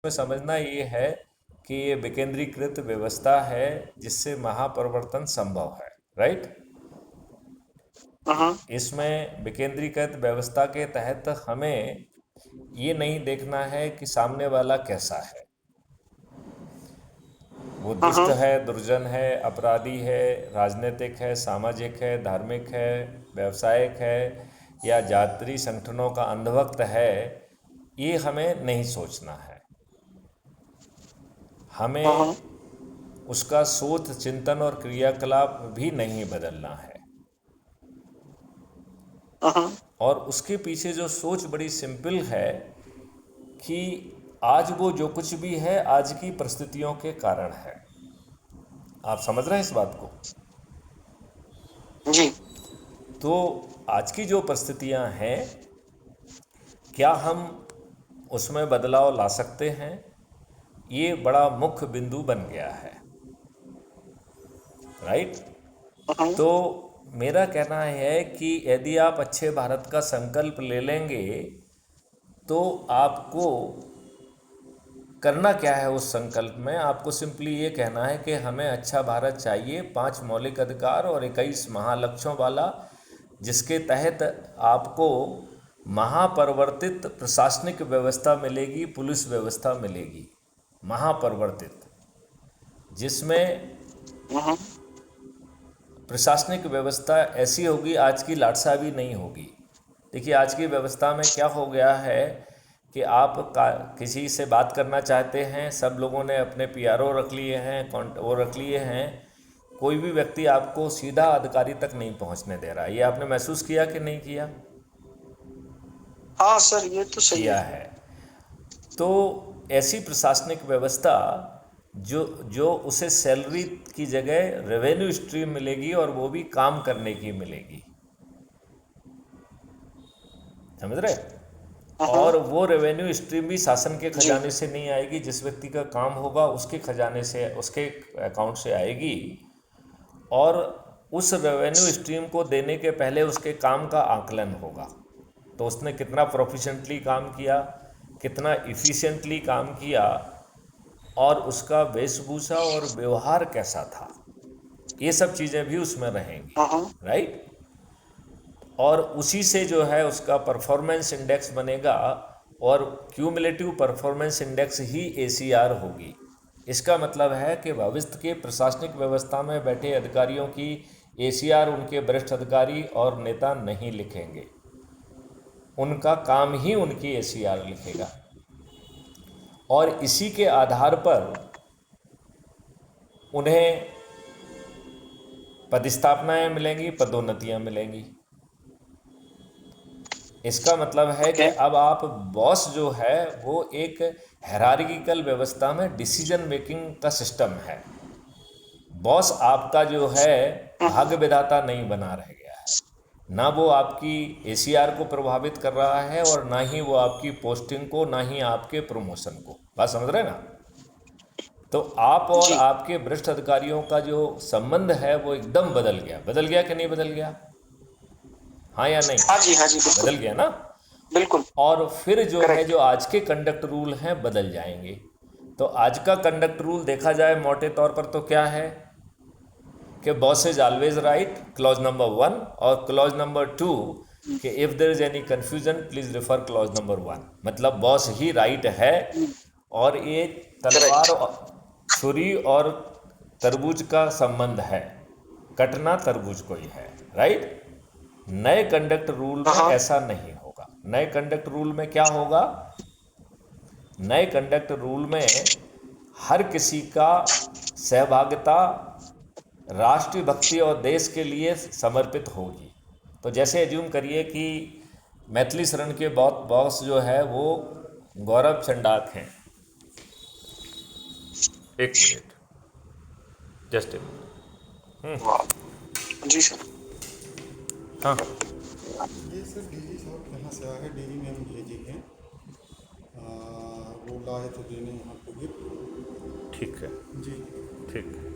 में समझना ये है कि ये विकेंद्रीकृत व्यवस्था है जिससे महापरिवर्तन संभव है, राइट। हाँ इसमें विकेंद्रीकृत व्यवस्था के तहत हमें ये नहीं देखना है कि सामने वाला कैसा है, वो दुष्ट हाँ है, दुर्जन है, अपराधी है, राजनीतिक है, सामाजिक है, धार्मिक है, व्यावसायिक है, या जातीय संगठनों का अंधभक्त है, ये हमें नहीं सोचना है। हाँ हमें हाँ उसका सोच, चिंतन और क्रियाकलाप भी नहीं बदलना है। हाँ और उसके पीछे जो सोच बड़ी सिंपल है कि आज वो जो कुछ भी है आज की परिस्थितियों के कारण है। आप समझ रहे हैं इस बात को? जी तो आज की जो परिस्थितियां हैं, क्या हम उसमें बदलाव ला सकते हैं, ये बड़ा मुख्य बिंदु बन गया है, राइट। हाँ तो मेरा कहना है कि यदि आप अच्छे भारत का संकल्प ले लेंगे तो आपको करना क्या है उस संकल्प में? आपको सिंपली ये कहना है कि हमें अच्छा भारत चाहिए, 5 मौलिक अधिकार और 21 महालक्ष्यों वाला, जिसके तहत आपको महापरिवर्तित प्रशासनिक व्यवस्था मिलेगी, पुलिस व्यवस्था मिलेगी, महापरिवर्तित, जिसमें हाँ प्रशासनिक व्यवस्था ऐसी होगी, आज की लाटसाबी नहीं होगी। देखिए आज की व्यवस्था में क्या हो गया है कि आप किसी से बात करना चाहते हैं, सब लोगों ने अपने पीआरओ रख लिए हैं, वो रख लिए हैं, कोई भी व्यक्ति आपको सीधा अधिकारी तक नहीं पहुंचने दे रहा है। ये आपने महसूस किया कि नहीं किया? हाँ सर, ये तो सही किया है। है। तो ऐसी प्रशासनिक व्यवस्था जो जो उसे सैलरी की जगह रेवेन्यू स्ट्रीम मिलेगी, और वो भी काम करने की मिलेगी, समझ रहे? हाँ और वो रेवेन्यू स्ट्रीम भी शासन के जी खजाने से नहीं आएगी, जिस व्यक्ति का काम होगा उसके खजाने से, उसके अकाउंट से आएगी। और उस रेवेन्यू स्ट्रीम को देने के पहले उसके काम का आकलन होगा, तो उसने कितना प्रोफिशेंटली काम किया, कितना इफ़िशिएंटली काम किया, और उसका वेशभूषा और व्यवहार कैसा था, ये सब चीज़ें भी उसमें रहेंगी, हाँ राइट। और उसी से जो है उसका परफॉर्मेंस इंडेक्स बनेगा, और क्यूमुलेटिव परफॉर्मेंस इंडेक्स ही एसीआर होगी। इसका मतलब है कि भविष्य के प्रशासनिक व्यवस्था में बैठे अधिकारियों की एसीआर उनके वरिष्ठ अधिकारी और नेता नहीं लिखेंगे, उनका काम ही उनकी एसीआर लिखेगा। और इसी के आधार पर उन्हें पदस्थापनाएं मिलेंगी, पदोन्नतियां मिलेंगी। इसका मतलब है कि ओके अब आप बॉस जो है वो एक हायरार्किकल व्यवस्था में डिसीजन मेकिंग का सिस्टम है। बॉस आपका जो है भाग्य विधाता नहीं बना रह गया है, ना वो आपकी एसीआर को प्रभावित कर रहा है, और ना ही वो आपकी पोस्टिंग को, ना ही आपके प्रमोशन को। बात समझ रहे हैं ना? तो आप और जी आपके वरिष्ठ अधिकारियों का जो संबंध है वो एकदम बदल गया। बदल गया कि नहीं बदल गया? हाँ या नहीं? हाँ जी बदल बिल्कुल गया ना? बिल्कुल और फिर जो है, करेक्ट जो आज के कंडक्ट रूल हैं बदल जाएंगे। तो आज का कंडक्ट रूल देखा जाए मोटे तौर पर तो क्या है कि boss is always right, clause number 1, और क्लॉज नंबर 2 कि if there is any confusion please refer clause number 1। मतलब बॉस ही राइट है, और ये तलवार करेक्ट छुरी और तरबूज का संबंध है, कटना तरबूज को ही है, राइट। नए कंडक्ट रूल में हाँ ऐसा नहीं होगा। नए कंडक्ट रूल में क्या होगा? नए कंडक्ट रूल में हर किसी का सहभागिता राष्ट्रीय भक्ति और देश के लिए समर्पित होगी। तो जैसे एज्यूम करिए कि मैथिली शरण के बॉस जो है वो गौरव चंडाक हैं। एक मिनट, जस्ट ए मिनट। वाह जी सर हाँ, ये सर डीजी साहब यहाँ से आए हैं, डेयरी में हम भेजे हैं। वो लाए थे देने यहाँ पे गिफ्ट। ठीक है, जी ठीक है।